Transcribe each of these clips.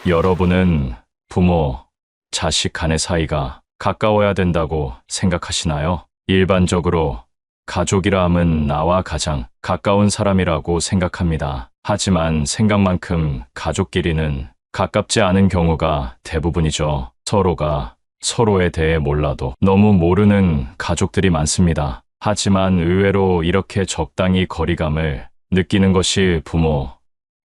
여러분은 부모, 자식 간의 사이가 가까워야 된다고 생각하시나요? 일반적으로 가족이라 함은 나와 가장 가까운 사람이라고 생각합니다. 하지만 생각만큼 가족끼리는 가깝지 않은 경우가 대부분이죠. 서로가 서로에 대해 몰라도 너무 모르는 가족들이 많습니다. 하지만 의외로 이렇게 적당히 거리감을 느끼는 것이 부모,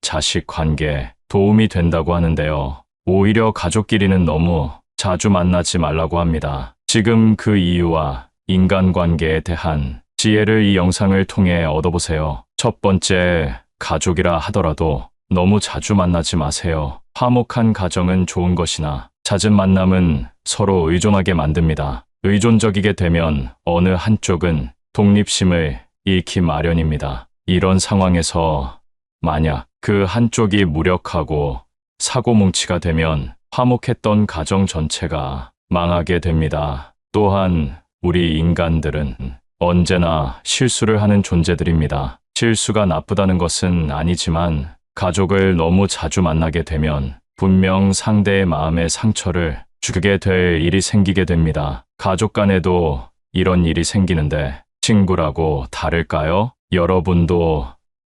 자식 관계에 도움이 된다고 하는데요. 오히려 가족끼리는 너무 자주 만나지 말라고 합니다. 지금 그 이유와 인간관계에 대한 지혜를 이 영상을 통해 얻어보세요. 첫 번째, 가족이라 하더라도 너무 자주 만나지 마세요. 화목한 가정은 좋은 것이나 잦은 만남은 서로 의존하게 만듭니다. 의존적이게 되면 어느 한쪽은 독립심을 잃기 마련입니다. 이런 상황에서 만약 그 한쪽이 무력하고 사고뭉치가 되면 화목했던 가정 전체가 망하게 됩니다. 또한 우리 인간들은 언제나 실수를 하는 존재들입니다. 실수가 나쁘다는 것은 아니지만 가족을 너무 자주 만나게 되면 분명 상대의 마음에 상처를 주게 될 일이 생기게 됩니다. 가족 간에도 이런 일이 생기는데 친구라고 다를까요? 여러분도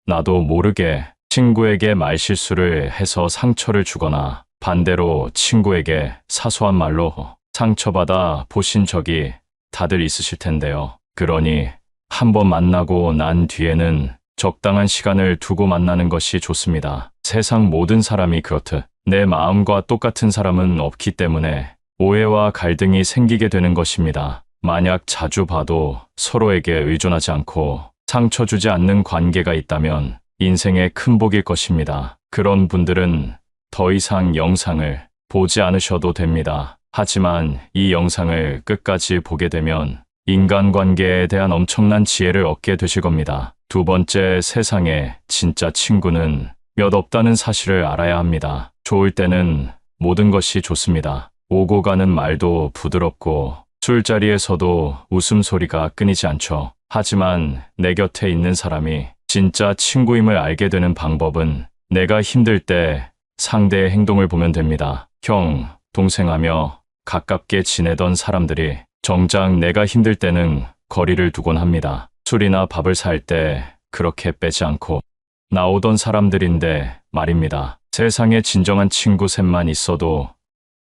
나도 모르게 친구에게 말실수를 해서 상처를 주거나 반대로 친구에게 사소한 말로 상처받아 보신 적이 다들 있으실 텐데요. 그러니 한번 만나고 난 뒤에는 적당한 시간을 두고 만나는 것이 좋습니다. 세상 모든 사람이 그렇듯 내 마음과 똑같은 사람은 없기 때문에 오해와 갈등이 생기게 되는 것입니다. 만약 자주 봐도 서로에게 의존하지 않고 상처 주지 않는 관계가 있다면 인생의 큰 복일 것입니다. 그런 분들은 더 이상 영상을 보지 않으셔도 됩니다. 하지만 이 영상을 끝까지 보게 되면 인간관계에 대한 엄청난 지혜를 얻게 되실 겁니다. 두 번째, 세상에 진짜 친구는 몇 없다는 사실을 알아야 합니다. 좋을 때는 모든 것이 좋습니다. 오고 가는 말도 부드럽고 술자리에서도 웃음소리가 끊이지 않죠. 하지만 내 곁에 있는 사람이 진짜 친구임을 알게 되는 방법은 내가 힘들 때 상대의 행동을 보면 됩니다. 형, 동생하며 가깝게 지내던 사람들이 정작 내가 힘들 때는 거리를 두곤 합니다. 술이나 밥을 살 때 그렇게 빼지 않고 나오던 사람들인데 말입니다. 세상에 진정한 친구 셋만 있어도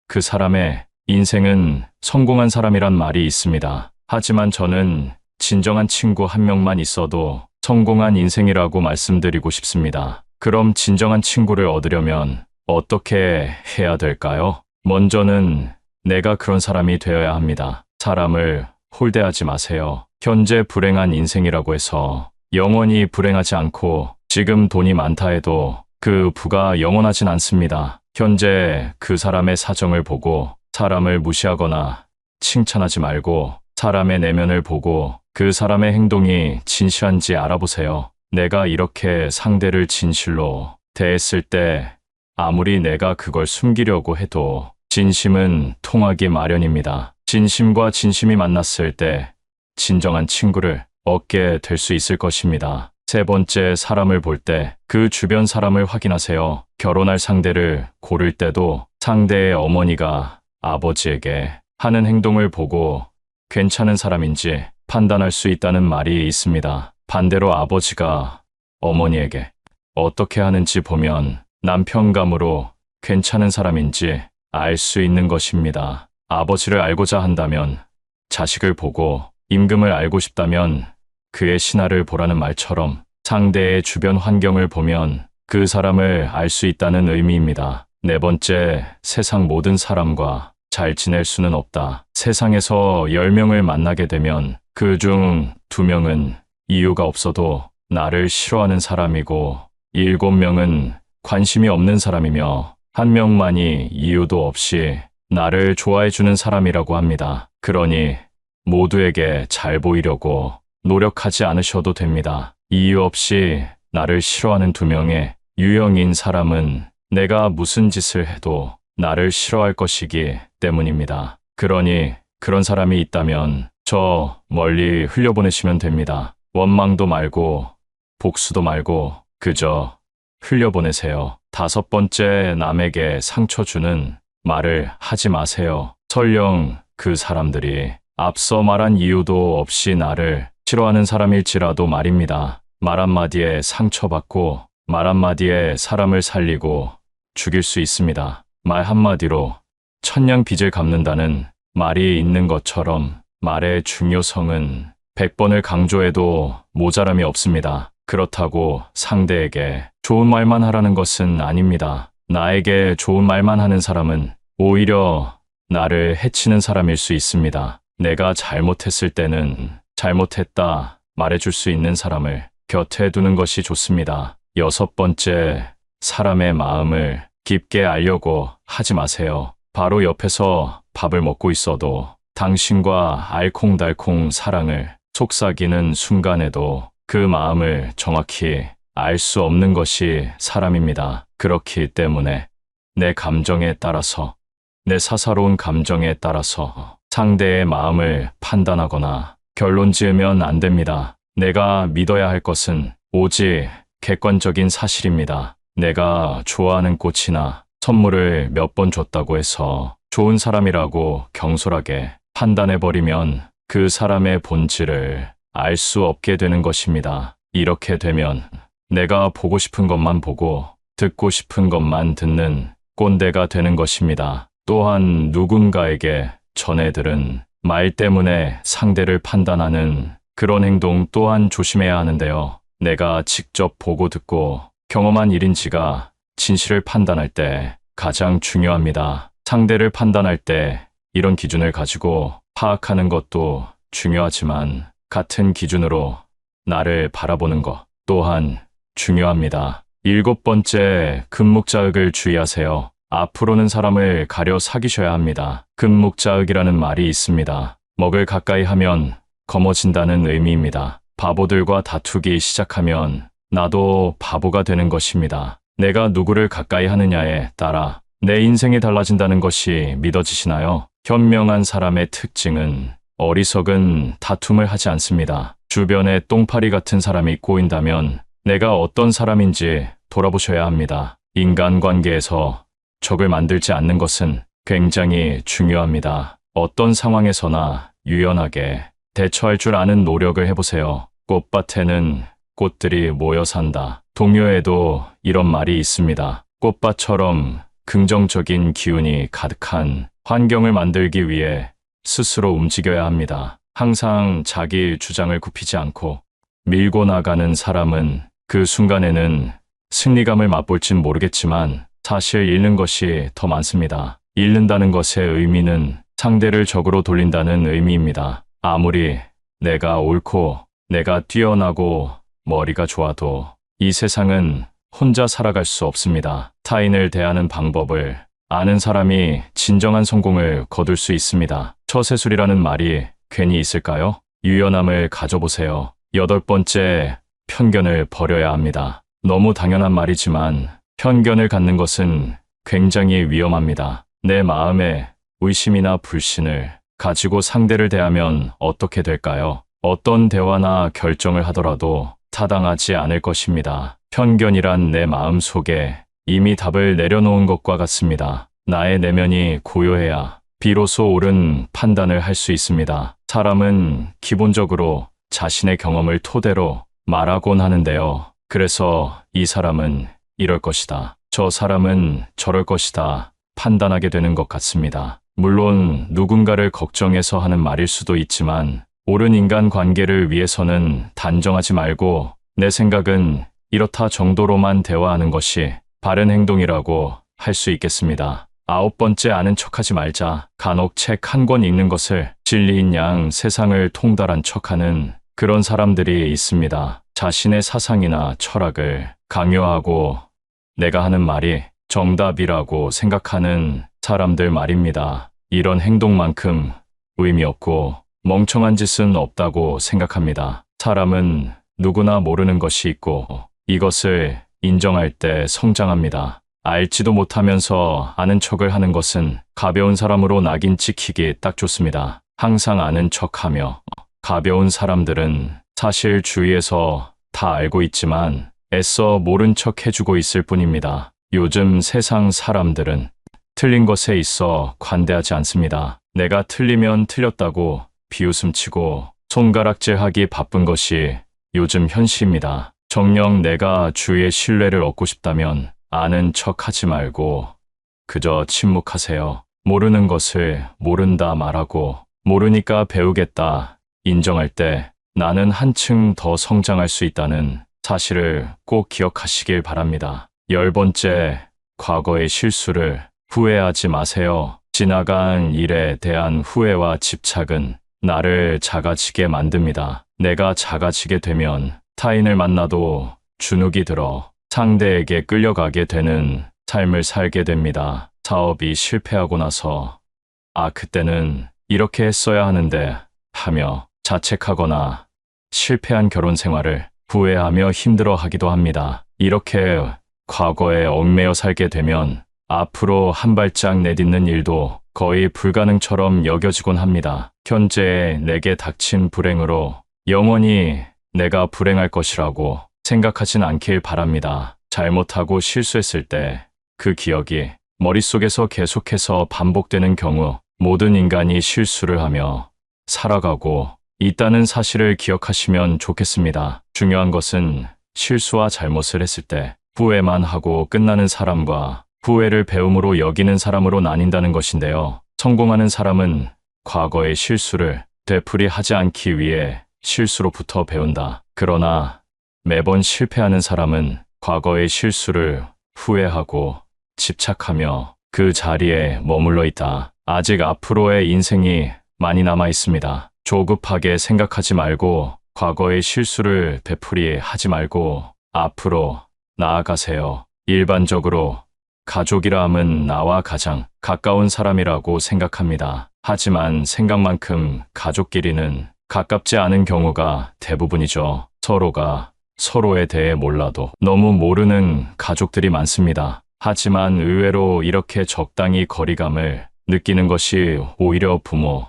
그 사람의 인생은 성공한 사람이란 말이 있습니다. 하지만 저는 진정한 친구 한 명만 있어도 성공한 인생이라고 말씀드리고 싶습니다. 그럼 진정한 친구를 얻으려면 어떻게 해야 될까요? 먼저는 내가 그런 사람이 되어야 합니다. 사람을 홀대하지 마세요. 현재 불행한 인생이라고 해서 영원히 불행하지 않고 지금 돈이 많다 해도 그 부가 영원하진 않습니다. 현재 그 사람의 사정을 보고 사람을 무시하거나 칭찬하지 말고 사람의 내면을 보고 그 사람의 행동이 진실한지 알아보세요. 내가 이렇게 상대를 진실로 대했을 때 아무리 내가 그걸 숨기려고 해도 진심은 통하기 마련입니다. 진심과 진심이 만났을 때 진정한 친구를 얻게 될 수 있을 것입니다. 세 번째, 사람을 볼 때 그 주변 사람을 확인하세요. 결혼할 상대를 고를 때도 상대의 어머니가 아버지에게 하는 행동을 보고 괜찮은 사람인지 판단할 수 있다는 말이 있습니다. 반대로 아버지가 어머니에게 어떻게 하는지 보면 남편감으로 괜찮은 사람인지 알 수 있는 것입니다. 아버지를 알고자 한다면 자식을 보고 임금을 알고 싶다면 그의 신하를 보라는 말처럼 상대의 주변 환경을 보면 그 사람을 알 수 있다는 의미입니다. 네 번째, 세상 모든 사람과 잘 지낼 수는 없다. 세상에서 10명을 만나게 되면 그중 2명은 이유가 없어도 나를 싫어하는 사람이고 7명은 관심이 없는 사람이며 1명만이 이유도 없이 나를 좋아해주는 사람이라고 합니다. 그러니 모두에게 잘 보이려고 노력하지 않으셔도 됩니다. 이유 없이 나를 싫어하는 2명의 유형인 사람은 내가 무슨 짓을 해도 나를 싫어할 것이기 때문입니다. 그러니 그런 사람이 있다면 저 멀리 흘려보내시면 됩니다. 원망도 말고 복수도 말고 그저 흘려보내세요. 다섯 번째, 남에게 상처 주는 말을 하지 마세요. 설령 그 사람들이 앞서 말한 이유도 없이 나를 싫어하는 사람일지라도 말입니다. 말 한마디에 상처받고 말 한마디에 사람을 살리고 죽일 수 있습니다. 말 한마디로 천냥 빚을 갚는다는 말이 있는 것처럼 말의 중요성은 100번을 강조해도 모자람이 없습니다. 그렇다고 상대에게 좋은 말만 하라는 것은 아닙니다. 나에게 좋은 말만 하는 사람은 오히려 나를 해치는 사람일 수 있습니다. 내가 잘못했을 때는 잘못했다 말해줄 수 있는 사람을 곁에 두는 것이 좋습니다. 여섯 번째, 사람의 마음을 깊게 알려고 하지 마세요. 바로 옆에서 밥을 먹고 있어도 당신과 알콩달콩 사랑을 속삭이는 순간에도 그 마음을 정확히 알 수 없는 것이 사람입니다. 그렇기 때문에 내 감정에 따라서, 내 사사로운 감정에 따라서 상대의 마음을 판단하거나 결론 지으면 안 됩니다. 내가 믿어야 할 것은 오직 객관적인 사실입니다. 내가 좋아하는 꽃이나 선물을 몇 번 줬다고 해서 좋은 사람이라고 경솔하게 판단해버리면 그 사람의 본질을 알 수 없게 되는 것입니다. 이렇게 되면 내가 보고 싶은 것만 보고 듣고 싶은 것만 듣는 꼰대가 되는 것입니다. 또한 누군가에게 전해들은 말 때문에 상대를 판단하는 그런 행동 또한 조심해야 하는데요. 내가 직접 보고 듣고 경험한 일인지가 진실을 판단할 때 가장 중요합니다. 상대를 판단할 때 이런 기준을 가지고 파악하는 것도 중요하지만 같은 기준으로 나를 바라보는 것 또한 중요합니다. 일곱 번째, 금묵자흑을 주의하세요. 앞으로는 사람을 가려 사귀셔야 합니다. 금묵자흑이라는 말이 있습니다. 먹을 가까이 하면 검어진다는 의미입니다. 바보들과 다투기 시작하면 나도 바보가 되는 것입니다. 내가 누구를 가까이 하느냐에 따라 내 인생이 달라진다는 것이 믿어지시나요? 현명한 사람의 특징은 어리석은 다툼을 하지 않습니다. 주변에 똥파리 같은 사람이 꼬인다면 내가 어떤 사람인지 돌아보셔야 합니다. 인간관계에서 적을 만들지 않는 것은 굉장히 중요합니다. 어떤 상황에서나 유연하게 대처할 줄 아는 노력을 해보세요. 꽃밭에는 꽃들이 모여 산다. 동요에도 이런 말이 있습니다. 꽃밭처럼 긍정적인 기운이 가득한 환경을 만들기 위해 스스로 움직여야 합니다. 항상 자기 주장을 굽히지 않고 밀고 나가는 사람은 그 순간에는 승리감을 맛볼진 모르겠지만 사실 잃는 것이 더 많습니다. 잃는다는 것의 의미는 상대를 적으로 돌린다는 의미입니다. 아무리 내가 옳고 내가 뛰어나고 머리가 좋아도 이 세상은 혼자 살아갈 수 없습니다. 타인을 대하는 방법을 아는 사람이 진정한 성공을 거둘 수 있습니다. 처세술이라는 말이 괜히 있을까요? 유연함을 가져보세요. 여덟 번째, 편견을 버려야 합니다. 너무 당연한 말이지만 편견을 갖는 것은 굉장히 위험합니다. 내 마음에 의심이나 불신을 가지고 상대를 대하면 어떻게 될까요? 어떤 대화나 결정을 하더라도 타당하지 않을 것입니다. 편견이란 내 마음 속에 이미 답을 내려놓은 것과 같습니다. 나의 내면이 고요해야 비로소 옳은 판단을 할 수 있습니다. 사람은 기본적으로 자신의 경험을 토대로 말하곤 하는데요. 그래서 이 사람은 이럴 것이다. 저 사람은 저럴 것이다. 판단하게 되는 것 같습니다. 물론 누군가를 걱정해서 하는 말일 수도 있지만 옳은 인간관계를 위해서는 단정하지 말고 내 생각은 이렇다 정도로만 대화하는 것이 바른 행동이라고 할 수 있겠습니다. 아홉 번째, 아는 척하지 말자. 간혹 책 한 권 읽는 것을 진리인 양 세상을 통달한 척하는 그런 사람들이 있습니다. 자신의 사상이나 철학을 강요하고 내가 하는 말이 정답이라고 생각하는 사람들 말입니다. 이런 행동만큼 의미 없고 멍청한 짓은 없다고 생각합니다. 사람은 누구나 모르는 것이 있고 이것을 인정할 때 성장합니다. 알지도 못하면서 아는 척을 하는 것은 가벼운 사람으로 낙인 찍히기 딱 좋습니다. 항상 아는 척하며 가벼운 사람들은 사실 주위에서 다 알고 있지만 애써 모른 척 해주고 있을 뿐입니다. 요즘 세상 사람들은 틀린 것에 있어 관대하지 않습니다. 내가 틀리면 틀렸다고 비웃음치고 손가락질하기 바쁜 것이 요즘 현실입니다. 정녕 내가 주위의 신뢰를 얻고 싶다면 아는 척 하지 말고 그저 침묵하세요. 모르는 것을 모른다 말하고 모르니까 배우겠다 인정할 때 나는 한층 더 성장할 수 있다는 사실을 꼭 기억하시길 바랍니다. 10번째, 과거의 실수를 후회하지 마세요. 지나간 일에 대한 후회와 집착은 나를 작아지게 만듭니다. 내가 작아지게 되면 타인을 만나도 주눅이 들어 상대에게 끌려가게 되는 삶을 살게 됩니다. 사업이 실패하고 나서 그때는 이렇게 했어야 하는데 하며 자책하거나 실패한 결혼 생활을 후회하며 힘들어하기도 합니다. 이렇게 과거에 얽매여 살게 되면 앞으로 한 발짝 내딛는 일도 거의 불가능처럼 여겨지곤 합니다. 현재 내게 닥친 불행으로 영원히 내가 불행할 것이라고 생각하진 않길 바랍니다. 잘못하고 실수했을 때 그 기억이 머릿속에서 계속해서 반복되는 경우 모든 인간이 실수를 하며 살아가고 있다는 사실을 기억하시면 좋겠습니다. 중요한 것은 실수와 잘못을 했을 때 후회만 하고 끝나는 사람과 후회를 배움으로 여기는 사람으로 나뉜다는 것인데요. 성공하는 사람은 과거의 실수를 되풀이하지 않기 위해 실수로부터 배운다. 그러나 매번 실패하는 사람은 과거의 실수를 후회하고 집착하며 그 자리에 머물러 있다. 아직 앞으로의 인생이 많이 남아 있습니다. 조급하게 생각하지 말고 과거의 실수를 되풀이하지 말고 앞으로 나아가세요. 일반적으로 가족이라 함은 나와 가장 가까운 사람이라고 생각합니다. 하지만 생각만큼 가족끼리는 가깝지 않은 경우가 대부분이죠. 서로가 서로에 대해 몰라도 너무 모르는 가족들이 많습니다. 하지만 의외로 이렇게 적당히 거리감을 느끼는 것이 오히려 부모,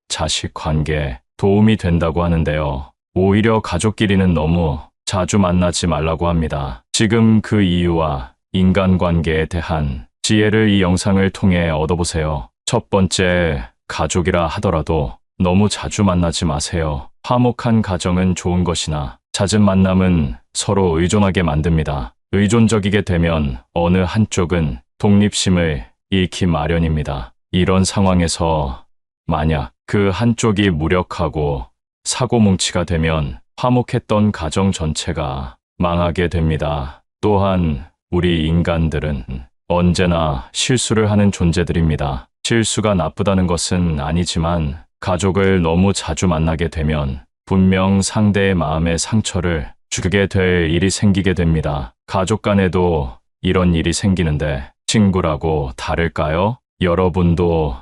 자식 관계에 도움이 된다고 하는데요. 오히려 가족끼리는 너무 자주 만나지 말라고 합니다. 지금 그 이유와 인간관계에 대한 지혜를 이 영상을 통해 얻어보세요. 첫 번째, 가족이라 하더라도 너무 자주 만나지 마세요. 화목한 가정은 좋은 것이나 잦은 만남은 서로 의존하게 만듭니다. 의존적이게 되면 어느 한쪽은 독립심을 잃기 마련입니다. 이런 상황에서 만약 그 한쪽이 무력하고 사고뭉치가 되면 화목했던 가정 전체가 망하게 됩니다. 또한 우리 인간들은 언제나 실수를 하는 존재들입니다. 실수가 나쁘다는 것은 아니지만 가족을 너무 자주 만나게 되면 분명 상대의 마음에 상처를 주게 될 일이 생기게 됩니다. 가족 간에도 이런 일이 생기는데 친구라고 다를까요? 여러분도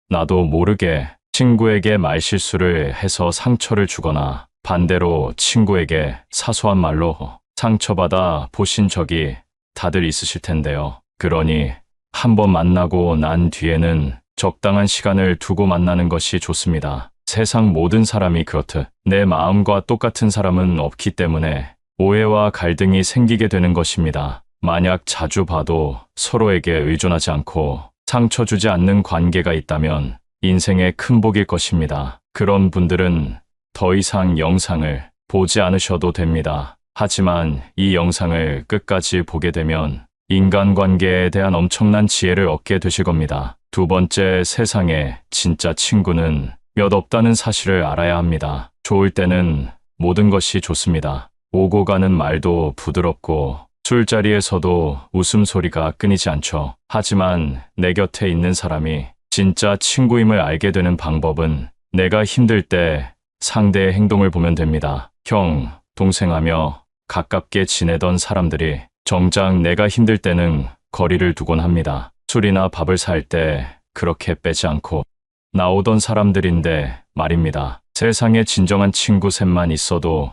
나도 모르게 친구에게 말실수를 해서 상처를 주거나 반대로 친구에게 사소한 말로 상처받아 보신 적이 다들 있으실 텐데요. 그러니 한번 만나고 난 뒤에는 적당한 시간을 두고 만나는 것이 좋습니다. 세상 모든 사람이 그렇듯 내 마음과 똑같은 사람은 없기 때문에 오해와 갈등이 생기게 되는 것입니다. 만약 자주 봐도 서로에게 의존하지 않고 상처 주지 않는 관계가 있다면 인생의 큰 복일 것입니다. 그런 분들은 더 이상 영상을 보지 않으셔도 됩니다. 하지만 이 영상을 끝까지 보게 되면 인간관계에 대한 엄청난 지혜를 얻게 되실 겁니다. 두 번째, 세상에 진짜 친구는 몇 없다는 사실을 알아야 합니다. 좋을 때는 모든 것이 좋습니다. 오고 가는 말도 부드럽고 술자리에서도 웃음소리가 끊이지 않죠. 하지만 내 곁에 있는 사람이 진짜 친구임을 알게 되는 방법은 내가 힘들 때 상대의 행동을 보면 됩니다. 형, 동생하며 가깝게 지내던 사람들이 정작 내가 힘들 때는 거리를 두곤 합니다. 술이나 밥을 살 때 그렇게 빼지 않고 나오던 사람들인데 말입니다. 세상에 진정한 친구 셋만 있어도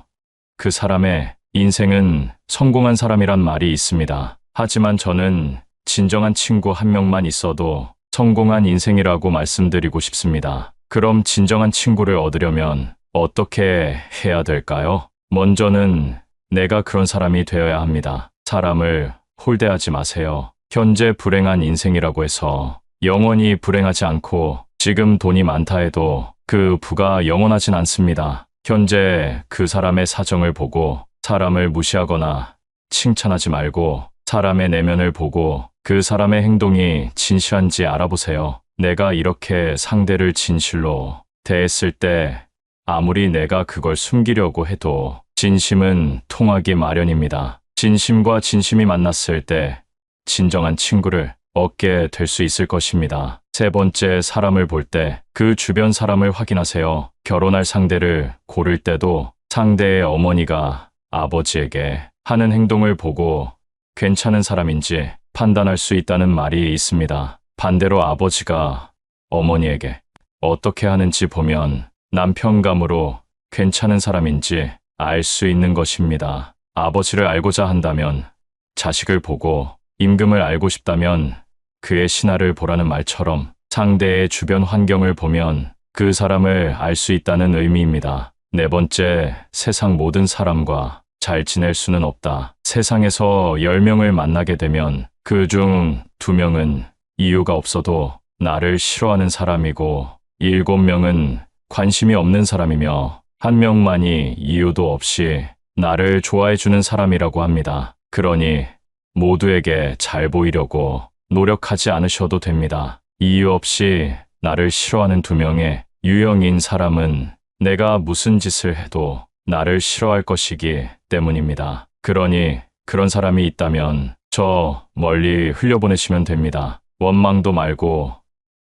그 사람의 인생은 성공한 사람이란 말이 있습니다. 하지만 저는 진정한 친구 한 명만 있어도 성공한 인생이라고 말씀드리고 싶습니다. 그럼 진정한 친구를 얻으려면 어떻게 해야 될까요? 먼저는 내가 그런 사람이 되어야 합니다. 사람을 홀대하지 마세요. 현재 불행한 인생이라고 해서 영원히 불행하지 않고 지금 돈이 많다 해도 그 부가 영원하진 않습니다. 현재 그 사람의 사정을 보고 사람을 무시하거나 칭찬하지 말고 사람의 내면을 보고 그 사람의 행동이 진실한지 알아보세요. 내가 이렇게 상대를 진실로 대했을 때 아무리 내가 그걸 숨기려고 해도 진심은 통하기 마련입니다. 진심과 진심이 만났을 때 진정한 친구를 얻게 될 수 있을 것입니다. 세 번째, 사람을 볼 때 그 주변 사람을 확인하세요. 결혼할 상대를 고를 때도 상대의 어머니가 아버지에게 하는 행동을 보고 괜찮은 사람인지 판단할 수 있다는 말이 있습니다. 반대로 아버지가 어머니에게 어떻게 하는지 보면 남편감으로 괜찮은 사람인지 알 수 있는 것입니다. 아버지를 알고자 한다면 자식을 보고 임금을 알고 싶다면 그의 신하를 보라는 말처럼 상대의 주변 환경을 보면 그 사람을 알 수 있다는 의미입니다. 네 번째, 세상 모든 사람과 잘 지낼 수는 없다. 세상에서 10명을 만나게 되면 그 중 2명은 이유가 없어도 나를 싫어하는 사람이고 7명은 관심이 없는 사람이며 1명만이 이유도 없이 나를 좋아해주는 사람이라고 합니다. 그러니 모두에게 잘 보이려고 노력하지 않으셔도 됩니다. 이유 없이 나를 싫어하는 2명의 유형인 사람은 내가 무슨 짓을 해도 나를 싫어할 것이기 때문입니다. 그러니 그런 사람이 있다면 저 멀리 흘려보내시면 됩니다. 원망도 말고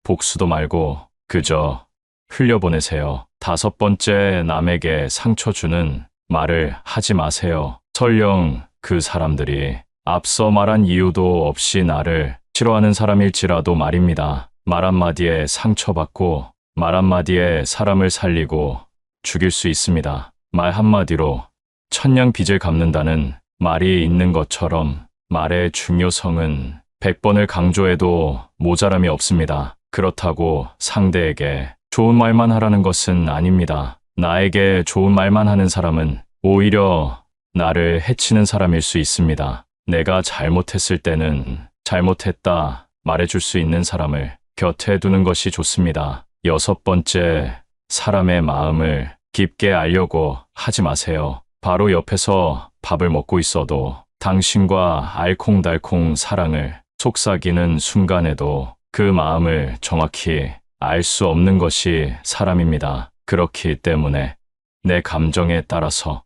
복수도 말고 그저 흘려보내세요. 5번째, 남에게 상처 주는 말을 하지 마세요. 설령 그 사람들이 앞서 말한 이유도 없이 나를 싫어하는 사람일지라도 말입니다. 말 한마디에 상처받고 말 한마디에 사람을 살리고 죽일 수 있습니다. 말 한마디로 천냥 빚을 갚는다는 말이 있는 것처럼 말의 중요성은 100번을 강조해도 모자람이 없습니다. 그렇다고 상대에게 좋은 말만 하라는 것은 아닙니다. 나에게 좋은 말만 하는 사람은 오히려 나를 해치는 사람일 수 있습니다. 내가 잘못했을 때는 잘못했다 말해줄 수 있는 사람을 곁에 두는 것이 좋습니다. 6번째, 사람의 마음을 깊게 알려고 하지 마세요. 바로 옆에서 밥을 먹고 있어도 당신과 알콩달콩 사랑을 속삭이는 순간에도 그 마음을 정확히 알 수 없는 것이 사람입니다. 그렇기 때문에 내 감정에 따라서,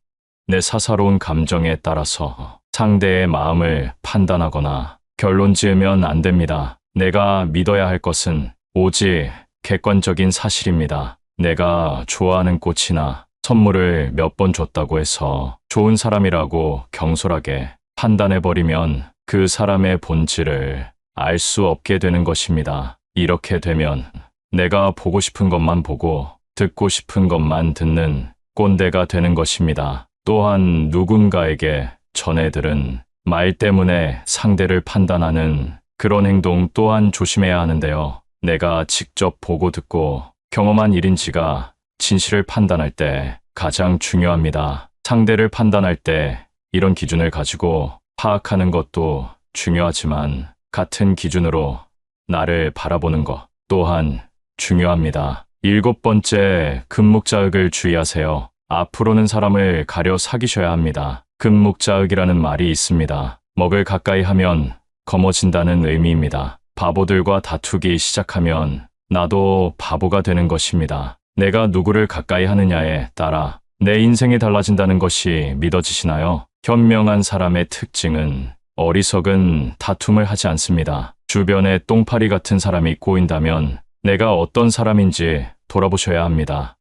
내 사사로운 감정에 따라서 상대의 마음을 판단하거나 결론 지으면 안 됩니다. 내가 믿어야 할 것은 오직 객관적인 사실입니다. 내가 좋아하는 꽃이나 선물을 몇 번 줬다고 해서 좋은 사람이라고 경솔하게 판단해버리면 그 사람의 본질을 알 수 없게 되는 것입니다. 이렇게 되면 내가 보고 싶은 것만 보고 듣고 싶은 것만 듣는 꼰대가 되는 것입니다. 또한 누군가에게 전해들은 말 때문에 상대를 판단하는 그런 행동 또한 조심해야 하는데요. 내가 직접 보고 듣고 경험한 일인지가 진실을 판단할 때 가장 중요합니다. 상대를 판단할 때 이런 기준을 가지고 파악하는 것도 중요하지만 같은 기준으로 나를 바라보는 것 또한 중요합니다. 7번째, 금묵자흑을 주의하세요. 앞으로는 사람을 가려 사귀셔야 합니다. 금묵자흑이라는 말이 있습니다. 먹을 가까이 하면 검어진다는 의미입니다. 바보들과 다투기 시작하면 나도 바보가 되는 것입니다. 내가 누구를 가까이 하느냐에 따라 내 인생이 달라진다는 것이 믿어지시나요? 현명한 사람의 특징은 어리석은 다툼을 하지 않습니다. 주변에 똥파리 같은 사람이 꼬인다면 내가 어떤 사람인지 돌아보셔야 합니다.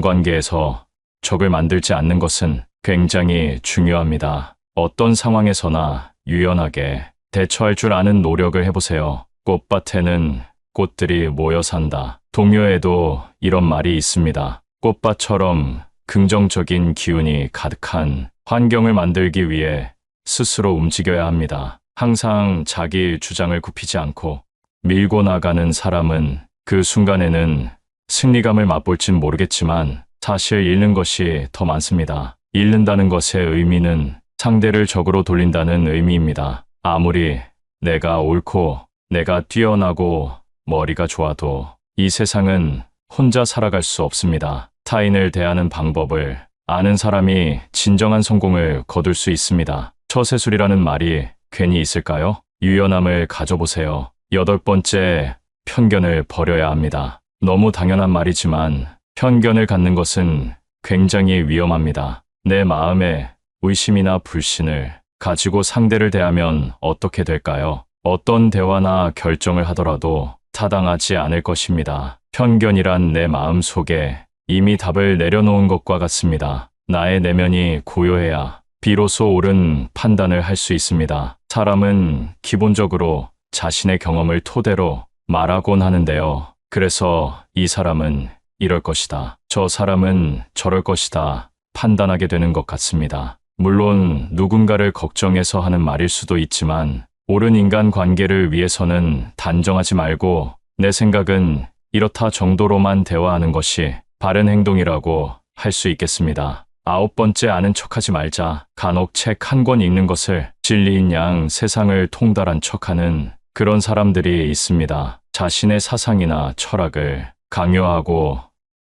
인간관계에서 적을 만들지 않는 것은 굉장히 중요합니다. 어떤 상황에서나 유연하게 대처할 줄 아는 노력을 해보세요. 꽃밭에는 꽃들이 모여 산다. 동요에도 이런 말이 있습니다. 꽃밭처럼 긍정적인 기운이 가득한 환경을 만들기 위해 스스로 움직여야 합니다. 항상 자기 주장을 굽히지 않고 밀고 나가는 사람은 그 순간에는 승리감을 맛볼진 모르겠지만 사실 잃는 것이 더 많습니다. 잃는다는 것의 의미는 상대를 적으로 돌린다는 의미입니다. 아무리 내가 옳고 내가 뛰어나고 머리가 좋아도 이 세상은 혼자 살아갈 수 없습니다. 타인을 대하는 방법을 아는 사람이 진정한 성공을 거둘 수 있습니다. 처세술이라는 말이 괜히 있을까요? 유연함을 가져보세요. 8번째, 편견을 버려야 합니다. 너무 당연한 말이지만 편견을 갖는 것은 굉장히 위험합니다. 내 마음에 의심이나 불신을 가지고 상대를 대하면 어떻게 될까요? 어떤 대화나 결정을 하더라도 타당하지 않을 것입니다. 편견이란 내 마음 속에 이미 답을 내려놓은 것과 같습니다. 나의 내면이 고요해야 비로소 옳은 판단을 할 수 있습니다. 사람은 기본적으로 자신의 경험을 토대로 말하곤 하는데요. 그래서 이 사람은 이럴 것이다, 저 사람은 저럴 것이다 판단하게 되는 것 같습니다. 물론 누군가를 걱정해서 하는 말일 수도 있지만 옳은 인간관계를 위해서는 단정하지 말고 내 생각은 이렇다 정도로만 대화하는 것이 바른 행동이라고 할 수 있겠습니다. 9번째, 아는 척하지 말자. 간혹 책 한 권 읽는 것을 진리인 양 세상을 통달한 척하는 그런 사람들이 있습니다. 자신의 사상이나 철학을 강요하고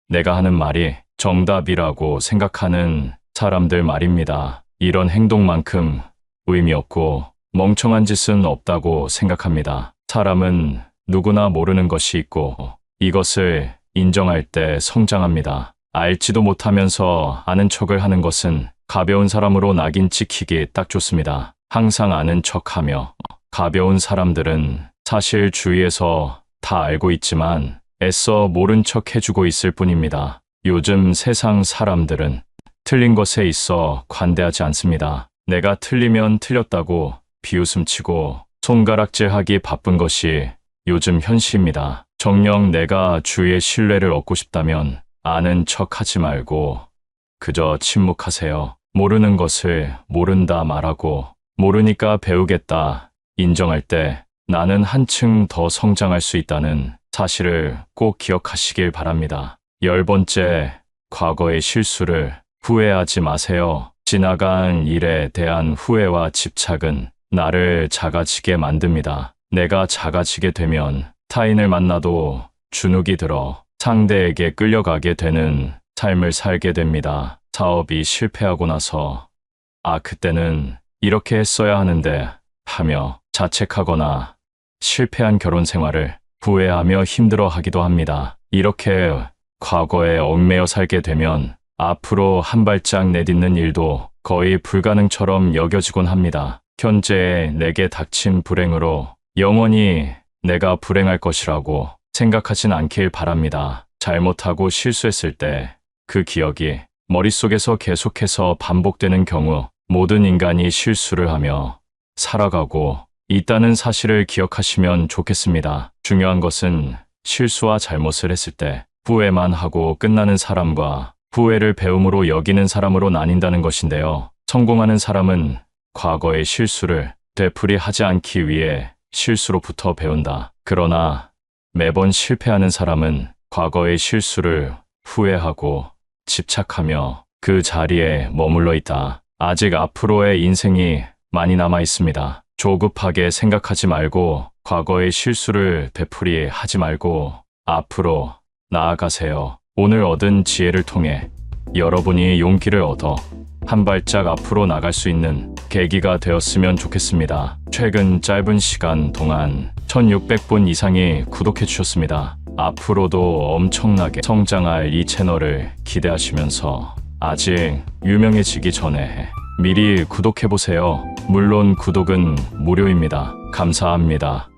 내가 하는 말이 정답이라고 생각하는 사람들 말입니다. 이런 행동만큼 의미 없고 멍청한 짓은 없다고 생각합니다. 사람은 누구나 모르는 것이 있고 이것을 인정할 때 성장합니다. 알지도 못하면서 아는 척을 하는 것은 가벼운 사람으로 낙인 찍히기 딱 좋습니다. 항상 아는 척하며 가벼운 사람들은 사실 주위에서 다 알고 있지만 애써 모른 척 해주고 있을 뿐입니다. 요즘 세상 사람들은 틀린 것에 있어 관대하지 않습니다. 내가 틀리면 틀렸다고 비웃음치고 손가락질하기 바쁜 것이 요즘 현실입니다. 정녕 내가 주위의 신뢰를 얻고 싶다면 아는 척하지 말고 그저 침묵하세요. 모르는 것을 모른다 말하고 모르니까 배우겠다 인정할 때 나는 한층 더 성장할 수 있다는 사실을 꼭 기억하시길 바랍니다. 10번째, 과거의 실수를 후회하지 마세요. 지나간 일에 대한 후회와 집착은 나를 작아지게 만듭니다. 내가 작아지게 되면 타인을 만나도 주눅이 들어 상대에게 끌려가게 되는 삶을 살게 됩니다. 사업이 실패하고 나서 그때는 이렇게 했어야 하는데 하며 자책하거나 실패한 결혼 생활을 후회하며 힘들어하기도 합니다. 이렇게 과거에 얽매여 살게 되면 앞으로 한 발짝 내딛는 일도 거의 불가능처럼 여겨지곤 합니다. 현재 내게 닥친 불행으로 영원히 내가 불행할 것이라고 생각하진 않길 바랍니다. 잘못하고 실수했을 때 그 기억이 머릿속에서 계속해서 반복되는 경우 모든 인간이 실수를 하며 살아가고 있다는 사실을 기억하시면 좋겠습니다. 중요한 것은 실수와 잘못을 했을 때 후회만 하고 끝나는 사람과 후회를 배움으로 여기는 사람으로 나뉜다는 것인데요. 성공하는 사람은 과거의 실수를 되풀이하지 않기 위해 실수로부터 배운다. 그러나 매번 실패하는 사람은 과거의 실수를 후회하고 집착하며 그 자리에 머물러 있다. 아직 앞으로의 인생이 많이 남아 있습니다. 조급하게 생각하지 말고 과거의 실수를 되풀이하지 말고 앞으로 나아가세요. 오늘 얻은 지혜를 통해 여러분이 용기를 얻어 한 발짝 앞으로 나갈 수 있는 계기가 되었으면 좋겠습니다. 최근 짧은 시간 동안 1600분 이상이 구독해 주셨습니다. 앞으로도 엄청나게 성장할 이 채널을 기대하시면서 아직 유명해지기 전에 미리 구독해 보세요. 물론 구독은 무료입니다. 감사합니다.